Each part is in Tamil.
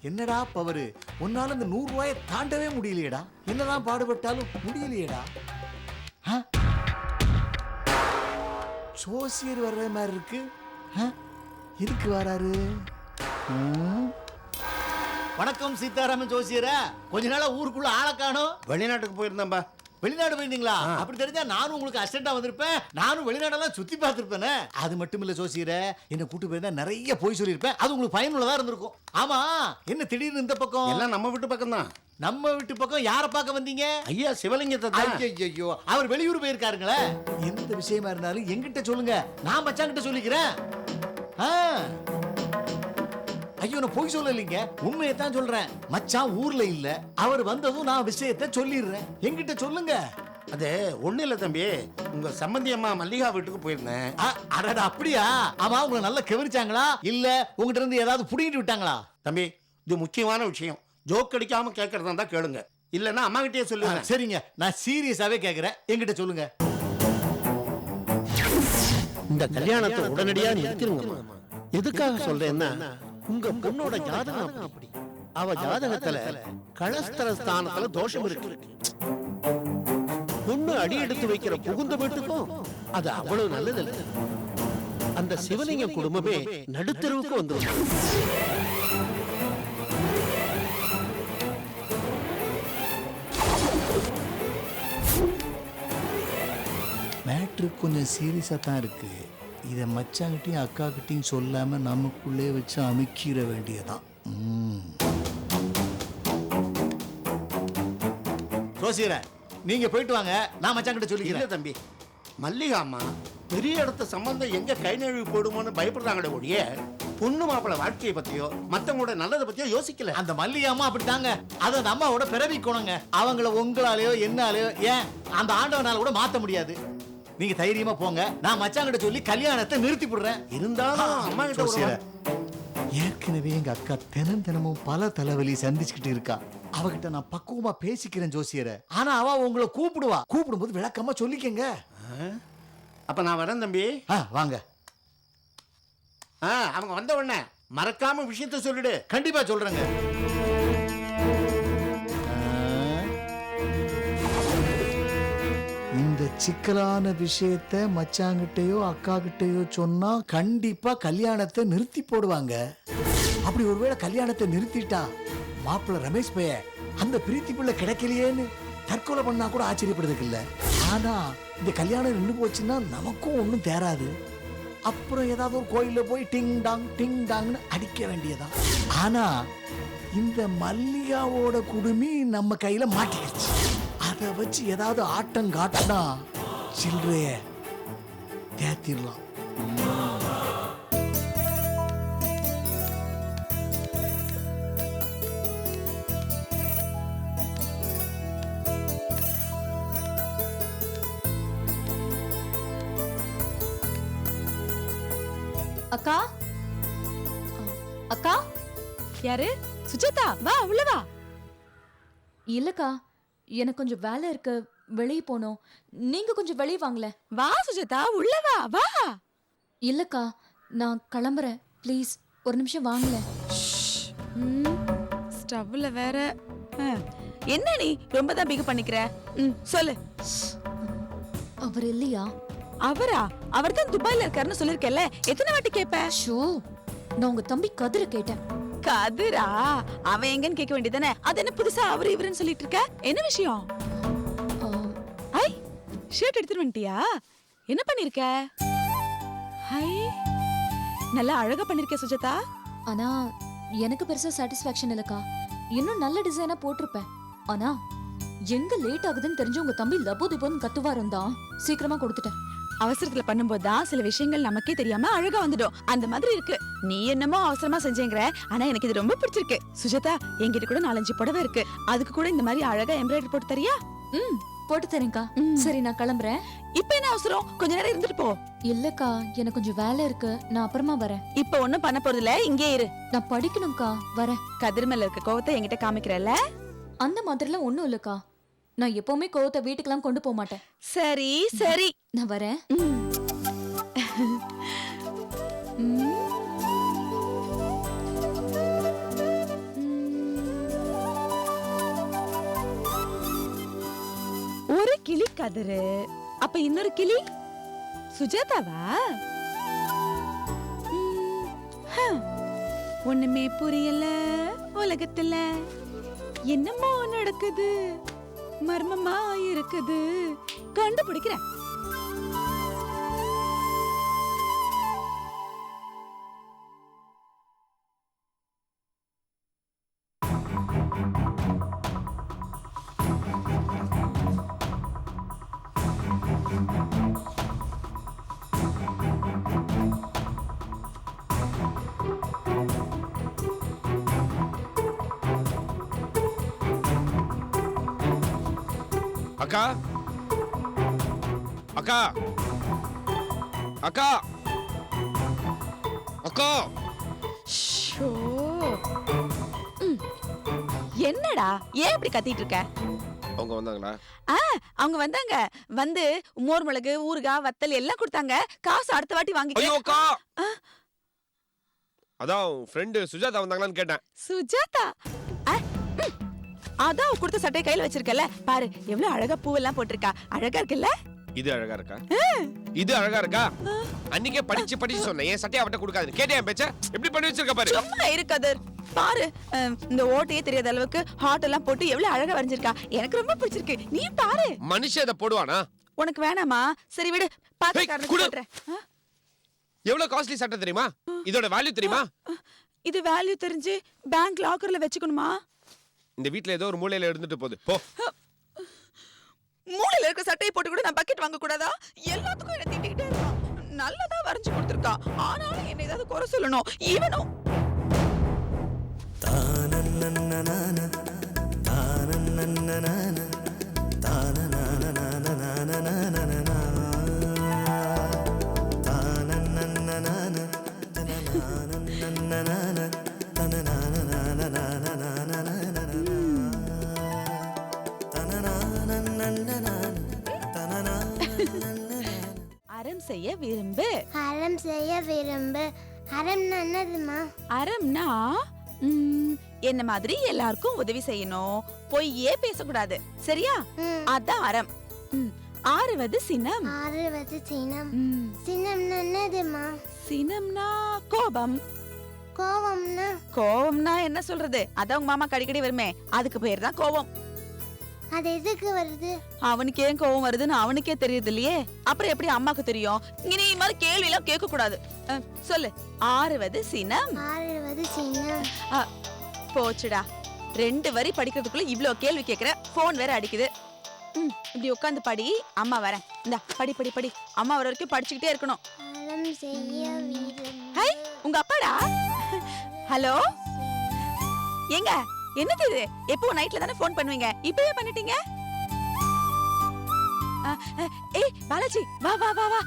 என்னடா பவரு, உன்னால இந்த 100 ரூபாயை தாண்டவே முடியலையேடா. என்னதான் பாடுபட்டாலும் முடியலையேடா. ஜோசியர் வர்ற மாதிரி இருக்கு. எதுக்கு வராரு? வணக்கம் சீதாராமன் ஜோசியரா. கொஞ்ச நாளா ஊருக்குள்ள ஆளை காணோம். வெளிநாட்டுக்கு போயிருந்தேன்பா. வெளிநாடு போயிருந்தீங்களா? அப்படி தெரிஞ்சா நானும் உங்களுக்கு அசிஸ்டண்டா வந்திருப்பேன். நானும் வெளிநாடெல்லாம் சுத்தி பார்த்திருப்பேனே. அது மட்டும் இல்ல ஜோசியரே, என்ன கூட்டு போயிருந்தா நிறைய போய் சொல்லியிருப்பேன். அது உங்களுக்கு பயனுள்ளதா இருந்திருக்கும். ஆமா, என்ன திடீர்னு இந்த பக்கம்? எல்லாம் நம்ம வீட்டு பக்கம் தான். நம்ம வீட்டு பக்கம் யாரை பார்க்க வந்தீங்க? ஐயா சிவலிங்கத்தை தான். ஐயோ, அவர் வெளியூர் போயிருக்காருங்களே. எந்த விஷயமா இருந்தாலும் என்கிட்ட சொல்லுங்க, நான் மச்சான் கிட்ட சொல்லிக்கிறேன். ஐயோ, நான் போய் சொல்லலைங்க, உண்மையை தான் சொல்றேன். மச்சான் ஊர்ல இல்ல, அவர் வந்ததும் நான் விஷயத்தை சொல்லிடுறேன். என்கிட்ட சொல்லுங்க. அது ஒண்ணு இல்ல தம்பி, உங்க சம்பந்தி அம்மா மல்லிகா வீட்டுக்கு போயிருந்தேன். அடடா, அப்படியா? ஆமா, உங்களை நல்லா கவனிச்சாங்களா இல்ல உங்ககிட்ட இருந்து ஏதாவது புடிங்கிட்டு விட்டாங்களா? தம்பி, இது முக்கியமான விஷயம். ஜோக் அடிக்காம கேட்கறதா இருந்தா கேளுங்க, இல்லன்னா அம்மா கிட்டே சொல்லுங்க. சரிங்க, நான் சீரியஸாவே கேக்குறேன், என்கிட்ட சொல்லுங்க. இந்த கல்யாணத்தை உடனடியா நிறுத்திருங்க. எதுக்காக சொல்றேன்னா, உங்க பொண்ணோட ஜாதகம் அப்படி. அவ ஜாதகத்துல களஸ்தர ஸ்தானத்துல தோஷம் இருக்கு. பொண்ணு அடி எடுத்து வைக்கிற புகுந்த வீட்டுக்கும் அது அவ்வளவு நல்லது இல்ல. அந்த சிவலிங்க குடும்பமே நடுத்தருவுக்கு வந்துடும். மேட்ரு கொஞ்சம் சீரியஸா தான் இருக்கு. இதை மச்சாங்கிட்டையும் அக்கா கிட்டையும் சொல்லாம நமக்குள்ளே வச்சு அமுக்கிற வேண்டியதான். ஜோசியரே, நீங்க போயிட்டு வாங்க, நான் மச்சாங்கிட்ட சொல்லிக்கிறேன். தம்பி, மல்லிகா அம்மா பெரிய இடத்த சம்பந்தம் எங்க கை நழுவி போடுமோன்னு பயப்படுறாங்களே ஒழிய பொண்ணு மாப்பிள்ள வாழ்க்கையை பத்தியோ மத்தவங்களோட நல்லதை பத்தியோ யோசிக்கல. அந்த மல்லிகா அம்மா அப்படித்தாங்க. அது அந்த அம்மாவோட பிறவிக்கணுங்க. அவங்கள உங்களாலேயோ என்னாலேயோ, ஏன் அந்த ஆண்டவனால கூட மாத்த முடியாது. நீங்க தைரியமா போங்க, நான் மச்சாங்கிட்ட சொல்லி கல்யாணத்தை நிறுத்தி போடுறேன். இருந்தாலும் அம்மா கிட்ட ஏற்கனவே எங்க அக்கா தினமும் பல தலைவலி சந்திச்சுக்கிட்டு இருக்கா. அவகிட்ட நான் பக்குவமா பேசிக்கிறேன் ஜோசியரை. ஆனா அவ உங்களை கூப்பிடும்போது விளக்கமா சொல்லிக்கங்க. அப்ப நான் வரேன் தம்பி. வாங்க. அவங்க வந்த உடனே மறக்காம விஷயத்த சொல்லிடு. கண்டிப்பா சொல்றேங்க. இந்த சிக்கலான விஷயத்தை மச்சாங்கிட்டையோ அக்கா கிட்டையோ சொன்னா கண்டிப்பா கல்யாணத்தை நிறுத்தி போடுவாங்க. அப்படி ஒருவேளை கல்யாணத்தை நிறுத்திட்டா மாப்பிள்ள ரமேஷ் பைய அந்த பிரீத்தி பிள்ளை கிடைக்கலையேன்னு தற்கொலை பண்ணா கூட ஆச்சரியப்படுறதுக்கு இல்ல. ஆனா இந்த கல்யாணம் நின்று போச்சுன்னா நமக்கும் ஒன்றும் தேராது. அப்புறம் ஏதாவது ஒரு கோயில போய் டிங் டாங்னு அடிக்க வேண்டியதான். ஆனா இந்த மல்லிகாவோட குடுமி நம்ம கையில மாட்டிக்கிடுச்சு. அதை வச்சு ஏதாவது ஆட்டம் காட்டினா சில்லறைய தேத்திடலாம். அக்கா, அக்கா. யாரு? சுஜாதா, வா உள்ள வா. இல்லக்கா, எனக்கு கொஞ்சம் வேலை இருக்கு, வெளியே போனோம். நீங்க கொஞ்சம் வெளியே வாங்கல. வா சுஜாதா, உள்ள வா வா. இல்லக்கா, நான் கிளம்புறேன், ப்ளீஸ் ஒரு நிமிஷம் வாங்கல. ஸ்டவ்ல வேற. என்ன நீ ரொம்ப தான் பிக பண்ணிக்கிற? சொல்லு. அவர் இல்லையா? அவரா? அவர் தான் துபாயில இருக்காருன்னு சொல்லிருக்கேல்ல, எத்தனை வாட்டி கேப்ப? ஷோ, நான் உங்க தம்பி கதிர கேட்டேன். கதிரா? அவன் எங்கன்னு கேட்க வேண்டியதானே? அது என்ன புதுசா அவரு இவருன்னு சொல்லிட்டு இருக்க? என்ன விஷயம்? ஐ, ஷர்ட் எடுத்துட்டு வந்துட்டியா? என்ன பண்ணிருக்க? ஹை, நல்லா அழகா பண்ணிருக்க சுஜாதா. ஆனா எனக்கு பெருசா சாட்டிஸ்பாக்சன் இல்லக்கா. இன்னும் நல்ல டிசைனா போட்டிருப்பேன். ஆனா எங்க லேட் ஆகுதுன்னு தெரிஞ்சு உங்க தம்பி லபோ திபோன்னு கத்துவாருன்னு தான் சீக்கிரமா கொடுத்துட்டேன். அவசரத்துல பண்ணும்போதுதான் சில விஷயங்கள் நமக்கே தெரியாம அழகா வந்துடும். அந்த மாதிரி இருக்கு. நீ என்னமோ அவசரமா செஞ்சேங்கிற, ஆனா எனக்கு இது ரொம்ப பிடிச்சிருக்கு. சுஜாதா, என்கிட்ட கூட 4-5 புடவை இருக்கு. அதுக்கு கூட இந்த மாதிரி அழகா எம்ப்ராய்டரி போட்டு தரியா? போட்டு தரேன்க்கா. சரி, நான் கிளம்புறேன். இப்ப என்ன அவசரம்? கொஞ்ச நேரம் இருந்துட்டு போ. இல்லக்கா, எனக்கு கொஞ்சம் வேலை இருக்கு, நான் அப்புறமா வரேன். இப்ப ஒண்ணும் பண்ண போறது இல்ல, இங்கே இரு. நான் படிக்கணும்க்கா, வரேன். கதிர் மேல இருக்க கோவத்தை என்கிட்ட காமிக்கிறல்ல? அந்த மாதிரிலாம் ஒண்ணும் இல்லக்கா. நான் எப்பவுமே கோவத்தை வீட்டுக்கெல்லாம் கொண்டு போக மாட்டேன். சரி சரி, நான் வரேன். கிளி கதிரு. அப்ப இன்னொரு கிளி சுஜாதாவா? ஒண்ணுமே புரியல உலகத்துல, என்னமோ நடக்குது, மர்மமா இருக்குது, கண்டுபிடிக்கிறேன். அக்கா அக்கா அக்கா அக்கா ஷோ. என்னடா ஏன் இப்படி கத்திட்டு இருக்க? அவங்க வந்தாங்களா? அவங்க வந்தாங்க. வந்து மோர் மிளகு, ஊறுகாய், வத்தல் எல்லாம் கொடுத்தாங்க. காசு அடுத்த வாட்டி ஐயோ வாங்கிக்க. அக்கா, அதான் ஃப்ரெண்டு சுஜாதா வந்தாங்களான்னு கேட்டேன். சுஜாதா? அதான் அவ கொடுத்த சட்டையை கையில வச்சிருக்கல, பாரு எவ்வளவு அழகா பூவெல்லாம் போட்டிருக்கா. அழகா இருக்குல்ல? இது அழகா இருக்கா? இது அழகா இருக்கா? அன்னைக்கே படிச்சு படிச்சு சொன்னேன் என் சட்டையை அவட்ட கொடுக்காது. கேட்டே என் பேச்ச எப்படி பண்ணி வச்சிருக்க பாரு. சும்மா இருக்காது. பாரு இந்த ஓட்டையே தெரியாத அளவுக்கு ஹார்ட் எல்லாம் போட்டு எவ்வளவு அழகா வரைஞ்சிருக்கா. எனக்கு ரொம்ப பிடிச்சிருக்கு. நீ பாரு. மனுஷன் இதை போடுவானா? உனக்கு வேணாமா? சரி விடு, பாத்து ஏய், காரணம் குடு. சொல்றேன். எவ்வளவு காஸ்ட்லி சட்டை தெரியுமா? இதோட வேல்யூ தெரியுமா? இது வேல்யூ தெரிஞ்சு பேங்க் லாக்கர்ல வச்சுக்கணுமா? இந்த வீட்ல ஏதோ ஒரு மூலையில இருந்துட்டு போகுது. போ. மூளையில இருக்க சட்டையை போட்டு கூட நான் பக்கெட் வாங்க கூடாதா? எல்லாத்துக்கும் என்ன திட்டிக்கிட்டே இருக்கான். நல்லதா வரைஞ்சு கொடுத்திருக்கா, ஆனாலும் என்ன ஏதாவது குறை சொல்லணும். இவனும் அறம் செய்ய விரும்பு. அறம் செய்ய விரும்பு. அறம்னா என்னதுமா? அறம்னா என்ன மாதிரி எல்லாருக்கும் உதவி செய்யணும், பொய்யே பேசக்கூடாது, சரியா? அதான் அறம். ஆறுவது சினம். ஆறுவது சினம். சினம்னா என்னதுமா? சினம்னா கோபம். கோவம்னா? கோவம்னா என்ன சொல்றது, அதான் உங்க மாமா அடிக்கடி வருமே, அதுக்கு பேர் தான் கோவம். அது எதுக்கு வருது? அவனுக்கு ஏன் கோவம் வருதுன்னு அவனுக்கே தெரியுது இல்லையே, அப்புறம் எப்படி அம்மாக்கு தெரியும்? இனி இந்த மாதிரி கேள்வி எல்லாம் கேட்க கூடாது. சொல்லு. ஆறுவது சினம். ஆறுவது சினம். போச்சுடா, 2 வரி படிக்கிறதுக்குள்ள இவ்ளோ கேள்வி கேக்குற. போன் வேற அடிக்குது. இப்படி உட்காந்து படி, அம்மா வரேன். இந்தா படி படி படி. அம்மா வர வரைக்கும் படிச்சுக்கிட்டே இருக்கணும். அறம் செய்ய விரும்பு. ஹை, உங்க அப்பாடா. ஹலோ, ஏங்க என்னது இது? எப்போ நைட்ல தானே ஃபோன் பண்ணுவீங்க, இப்பவே பண்ணிட்டீங்க? ஏய் பாலாஜி, வா வா வா வா.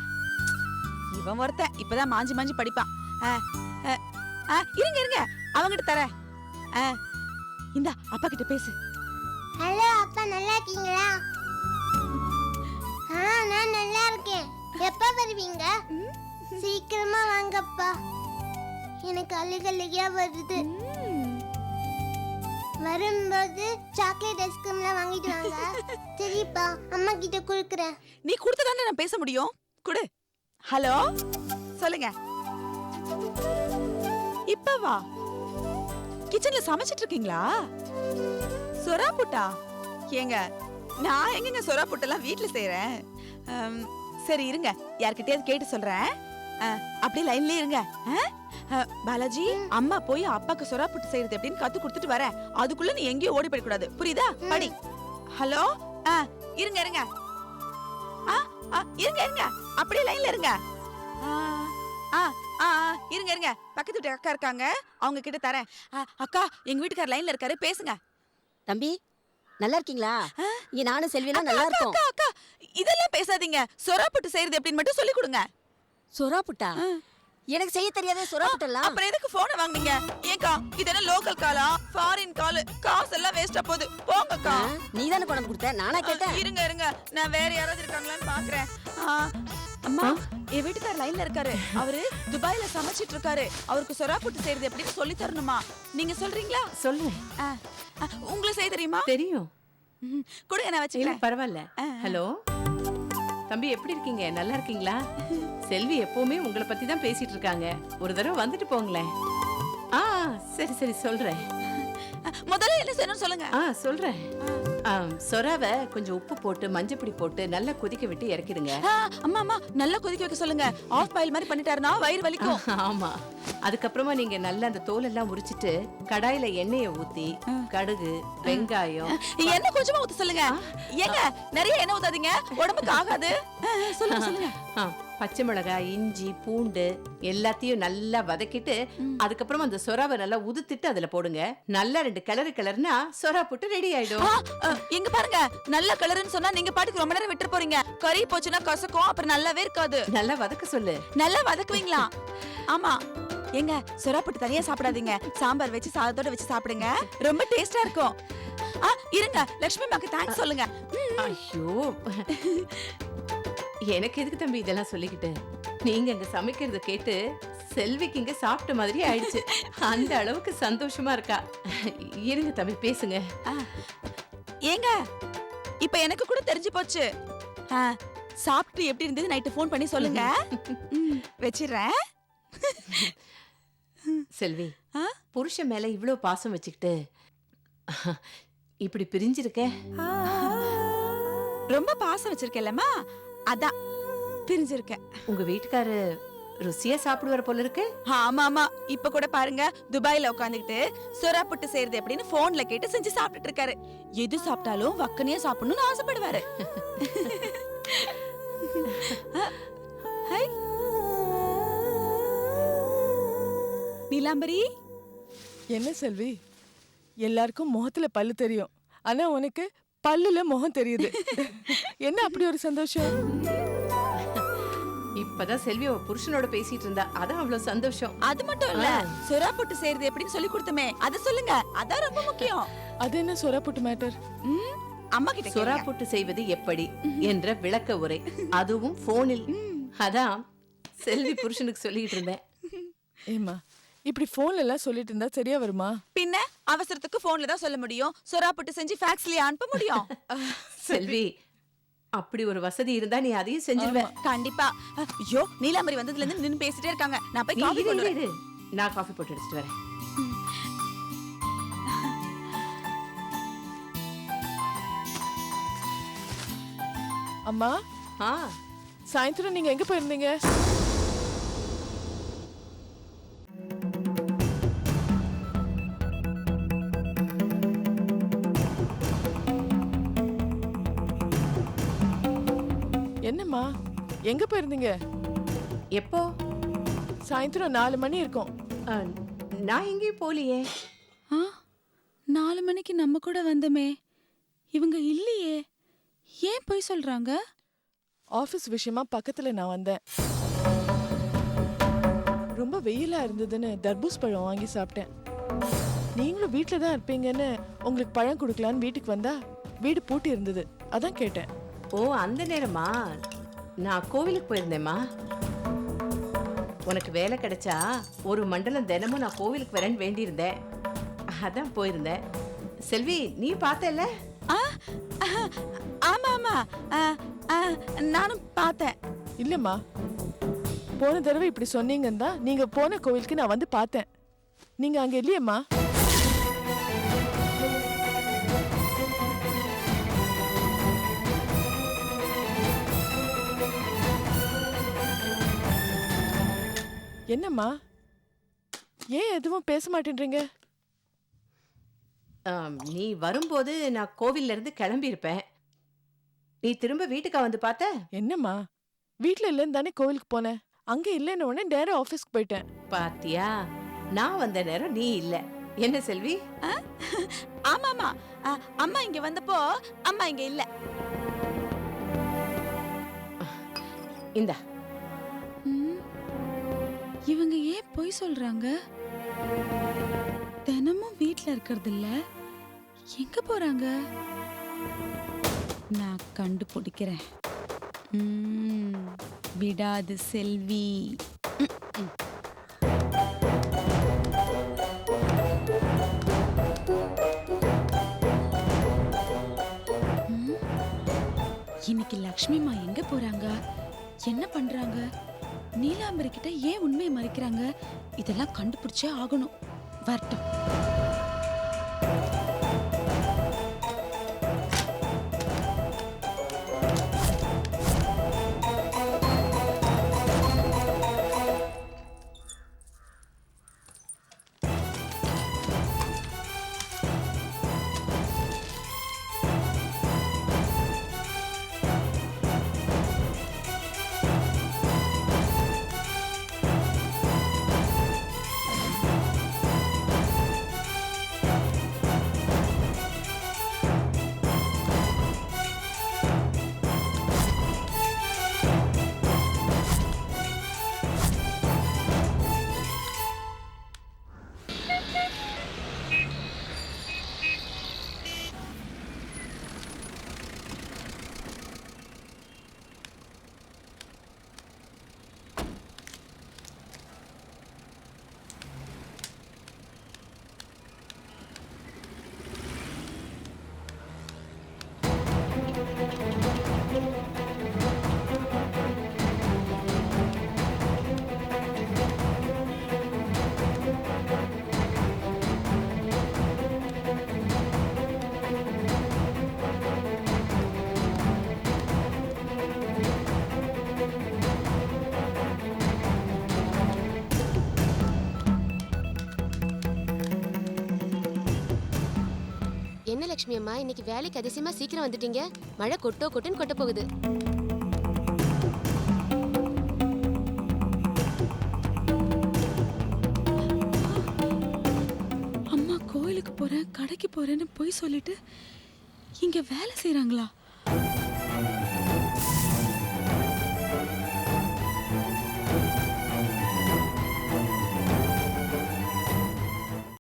இவன் ஒருத்தன் இப்பதான் மாஞ்சி மாஞ்சி படிப்பான். இருங்க இருங்க, அவங்கிட்ட தரேன். இந்தா அப்பா கிட்ட பேசு. ஹலோ அப்பா, நல்லா இருக்கீங்களா? நான் நல்லா இருக்கேன். எப்ப வருவீங்க? சீக்கிரமா வாங்கப்பா, எனக்கு அழுகழுகையா வருது. வரும்போது சாக்லேட் ஐஸ்கிரீம்லாம் வாங்கிட்டு வாங்க. சரிப்பா, அம்மா கிட்ட கொடுக்குறேன். நீ கொடுத்ததானே நான் பேச முடியும், குடு. ஹலோ, சொல்லுங்க. இப்ப வா. கிச்சன்ல சமைச்சிட்டு இருக்கீங்களா? சொரா புட்டா? ஏங்க நான் எங்கங்க சொரா புட்டெல்லாம் வீட்ல செய்யறேன். சரி இருங்க, யார்கிட்டயாவது கேட்டு சொல்றேன். அப்படியே லைன்லயே இருங்க. பாலாஜி, அம்மா போய் அப்பாக்கு சொரா புட்டு செய்யறது எப்படின்னு கத்து கொடுத்துட்டு வரேன். அதுக்குள்ள நீ எங்கேயும் ஓடி போயிட கூடாது, புரியுதா? படி. ஹலோ, இருங்க இருங்க. இருங்க இருங்க, அப்படியே லைன்ல இருங்க. இருங்க இருங்க, பக்கத்து வீட்டு அக்கா இருக்காங்க, அவங்க கிட்ட தரேன். அக்கா, எங்க வீட்டுக்கார லைன்ல இருக்காரு, பேசுங்க. தம்பி, நல்லா இருக்கீங்களா? இங்க நானும் செல்வியெல்லாம் நல்லா இருக்கோம். அக்கா அக்கா, இதெல்லாம் பேசாதீங்க. சொரா புட்டு செய்யறது எப்படின்னு மட்டும் சொல்லி கொடுங்க. சொரா புட்டா? எனக்கு செய்ய தெரியாதே சொரா புட்டெல்லாம். அப்புறம் எதுக்கு போனை வாங்குனீங்க? ஏக்கா, இது என்ன லோக்கல் காலா, ஃபாரின் கால்? காசு எல்லாம் வேஸ்டா போகுது, போங்கக்கா. நீ தானே கொண்டு கொடுத்த, நானா கேட்டேன்? இருங்க இருங்க, நான் வேற யாராவது இருக்காங்களான்னு பாக்குறேன். அம்மா, என் வீட்டுக்கார லைன்ல இருக்காரு. அவரு துபாயில சமைச்சிட்டு இருக்காரு. அவருக்கு சொரா புட்டு செய்யறது எப்படின்னு சொல்லி தரணுமா? நீங்க சொல்றீங்களா? சொல்றேன். உங்களுக்கு செய்ய தெரியுமா? தெரியும். கொடுங்க நான் இல்ல வச்சுக்கிறேன். பரவாயில்ல. ஹலோ தம்பி, எப்படி இருக்கீங்க? நல்லா இருக்கீங்களா? செல்வி எப்பவுமே உங்களை பத்தி தான் பேசிட்டு இருக்காங்க. ஒரு தடவை வந்துட்டு போங்களேன். ஆ சரி சரி சொல்றேன். முதல்ல என்ன செய்யணும்னு சொல்லுங்க. சொல்றேன். சொராவை கொஞ்சம் உப்பு போட்டு மஞ்சப்பொடி போட்டு நல்லா கொதிக்க விட்டு இறக்கிடுங்க. அம்மா அம்மா நல்லா கொதிக்க வைக்க சொல்லுங்க. ஆஃப் பாயில் மாதிரி பண்ணிட்டாருன்னா வயிறு வலிக்கும். ஆமா. அதுக்கப்புறமா நீங்க நல்லா அந்த தோல் எல்லாம் உரிச்சிட்டு கடாயில எண்ணெயை ஊத்தி கடுகு வெங்காயம் எண்ணெய் கொஞ்சமா ஊத்த சொல்லுங்க. ஏங்க நிறைய எண்ணெய் ஊத்தாதீங்க, உடம்புக்கு ஆகாது. சொல்லுங்க சொல்லுங்க. பச்சை மிளகாய் இஞ்சி பூண்டு எல்லாத்தையும் நல்லா வதக்கிட்டு அதுக்கப்புறமா அந்த சொராவை நல்லா உதுத்திட்டு அதுல போடுங்க. நல்லா 2 கிளறுனா சொரா போட்டு ரெடி ஆயிடும். எங்க பாருங்க, நல்ல கலர்னு சொன்னா நீங்க பாட்டுக்கு ரொம்ப நேரம் விட்டு போறீங்க. கறி போச்சுன்னா கசக்கும், அப்புறம் நல்லாவே இருக்காது. நல்லா வதக்க சொல்லு. நல்லா வதக்குவீங்களா? ஆமா. ஏங்க சொரா போட்டு தனியா சாப்பிடாதீங்க, சாம்பார் வச்சு சாதத்தோட வச்சு சாப்பிடுங்க, ரொம்ப டேஸ்டா இருக்கும். இருங்க, லட்சுமி அம்மாக்கு தேங்க்ஸ் சொல்லுங்க. ஐயோ, எனக்கு எதுக்கு தம்பி இதெல்லாம் சொல்லிக்கிட்டு? நீங்க அங்க சமைக்கிறத கேட்டு செல்விக்கு இங்க சாப்பிட்ட மாதிரி ஆயிடுச்சு. அந்த அளவுக்கு சந்தோஷமா இருக்கா. இருங்க தம்பி பேசுங்க. ஏங்க இப்ப எனக்கு கூட தெரிஞ்சு போச்சு. சாப்பிட்டு எப்படி இருந்தது நைட்டு ஃபோன் பண்ணி சொல்லுங்க. வச்சிடுறேன். செல்வி, புருஷன் மேல இவ்ளோ பாசம் வச்சுக்கிட்டு இப்படி பிரிஞ்சிருக்க. ரொம்ப பாசம் வச்சிருக்கேன்லம்மா, அதான் பிரிஞ்சிருக்கேன். உங்க வீட்டுக்காரு ருசியா சாப்பிடுவார் போல இருக்கு. ஆமா ஆமா, இப்ப கூட பாருங்க துபாயில உட்காந்துக்கிட்டு சொரா புட்டு செய்யறது எப்படின்னு போன்ல கேட்டு செஞ்சு சாப்பிட்டுட்டு இருக்காரு. எது சாப்பிட்டாலும் வக்கனையா சாப்பிடணும்னு ஆசைப்படுவாரு. நீலாம்பரி, என்ன செல்வி, எல்லாருக்கும் முகத்துல பல்லு தெரியும், ஆனா உனக்கு பல்லுல முகம் தெரியுது. என்ன அப்படி ஒரு சந்தோஷம்? இப்பதான் செல்வி அவ புருஷனோட பேசிட்டு இருந்தா, அதான் அவ்வளவு சந்தோஷம். அது மட்டும் இல்ல, சொரா புட்டு செய்யறது எப்படின்னு சொல்லி கொடுத்தமே அது சொல்லுங்க, அதான் ரொம்ப முக்கியம். அது என்ன சொரா புட்டு மேட்டர்? அம்மா கிட்ட சொரா புட்டு செய்வது எப்படி என்ற விளக்க உரை, அதுவும் போனில். அதான் செல்வி புருஷனுக்கு சொல்லிட்டு இருந்தேன். ஏமா இப்படி போன்ல எல்லாம் சொல்லிட்டு இருந்தா சரியா வருமா? பின்ன அவசரத்துக்கு போன்ல தான் சொல்ல முடியும், சொரா புட்டு செஞ்சு ஃபேக்ஸ்லயே அனுப்ப முடியும். செல்வி, அப்படி ஒரு வசதி இருந்தா நீ அதையும் செஞ்சிருவ. கண்டிப்பா. ஐயோ, நீலாம்பரி வந்ததுல இருந்து நின்னு பேசிட்டே இருக்காங்க, நான் போய் காபி கொண்டு வரேன். நான் காபி போட்டு எடுத்துட்டு வரேன். அம்மா, சாயந்தரம் நீங்க எங்க போயிருந்தீங்க? என்னம்மா, எங்க போயிருந்தீங்க? எப்போ? சாயந்தரம் 4 மணி இருக்கும். நான் எங்கேயும் போலியே. 4 மணிக்கு நம்ம கூட வந்தமே, இவங்க இல்லையே. ஏன் போய் சொல்றாங்க? ஆபீஸ் விஷயமா பக்கத்துல நான் வந்தேன். ரொம்ப வெயிலா இருந்ததுன்னு தர்பூஸ் பழம் வாங்கி சாப்பிட்டேன். நீங்களும் வீட்டில தான் இருப்பீங்கன்னு உங்களுக்கு பழம் கொடுக்கலான்னு வீட்டுக்கு வந்தா வீடு பூட்டி இருந்தது, அதான் கேட்டேன். ஓ, அந்த நேரமா? நான் கோவிலுக்கு போயிருந்தேம்மா. உனக்கு வேலை கிடைச்சா ஒரு மண்டலம் தினமும் நான் கோவிலுக்கு வரேன்னு வேண்டியிருந்தேன், அதான் போயிருந்தேன். செல்வி, நீ பார்த்தல? ஆமா ஆமா, நானும் பார்த்தேன். இல்லம்மா, போன தடவை இப்படி சொன்னீங்கன்னு தான் நீங்க போன கோவிலுக்கு நான் வந்து பார்த்தேன். நீங்க அங்க இல்லையம்மா. என்னம்மா, ஏன் எதுவும் பேச மாட்டேன்றீங்க? நீ வரும்போது நான் கோவில்ல இருந்து கிளம்பி இருப்பேன். நீ திரும்ப வீட்டுக்கா வந்து பார்த்த? என்னம்மா, வீட்ல இல்லன்னு தானே கோவிலுக்கு போனேன், அங்க இல்லைன்னு உடனே நேரா ஆபீஸ்க்கு போயிட்டேன். பாத்தியா, நான் வந்த நேரம் நீ இல்ல. என்ன செல்வி? ஆமா ஆமா, அம்மா இங்க வந்தப்போ அம்மா இங்க இல்ல. இந்தா. இவங்க ஏன் போய் சொல்றாங்க? தினமும் வீட்ல இருக்கிறது இல்ல, எங்க போறாங்க? நான் கண்டுபிடிக்கிறேன். விடாது செல்வி. இன்னைக்கு லக்ஷ்மிமா எங்க போறாங்க, என்ன பண்றாங்க, நீலாம்பரி கிட்ட ஏன் உண்மையை மறைக்கிறாங்க, இதெல்லாம் கண்டுபிடிச்சே ஆகணும். வரட்டும். என்ன லட்சுமி அம்மா, இன்னைக்கு வேலைக்கு அதிசயமா சீக்கிரம் வந்துட்டீங்க. மழை கொட்டுன்னு கொட்ட போகுது. அம்மா கோயிலுக்கு போறேன், கடைக்கு போறேன்னு போய் சொல்லிட்டு இங்க வேலை செய்யறாங்களா?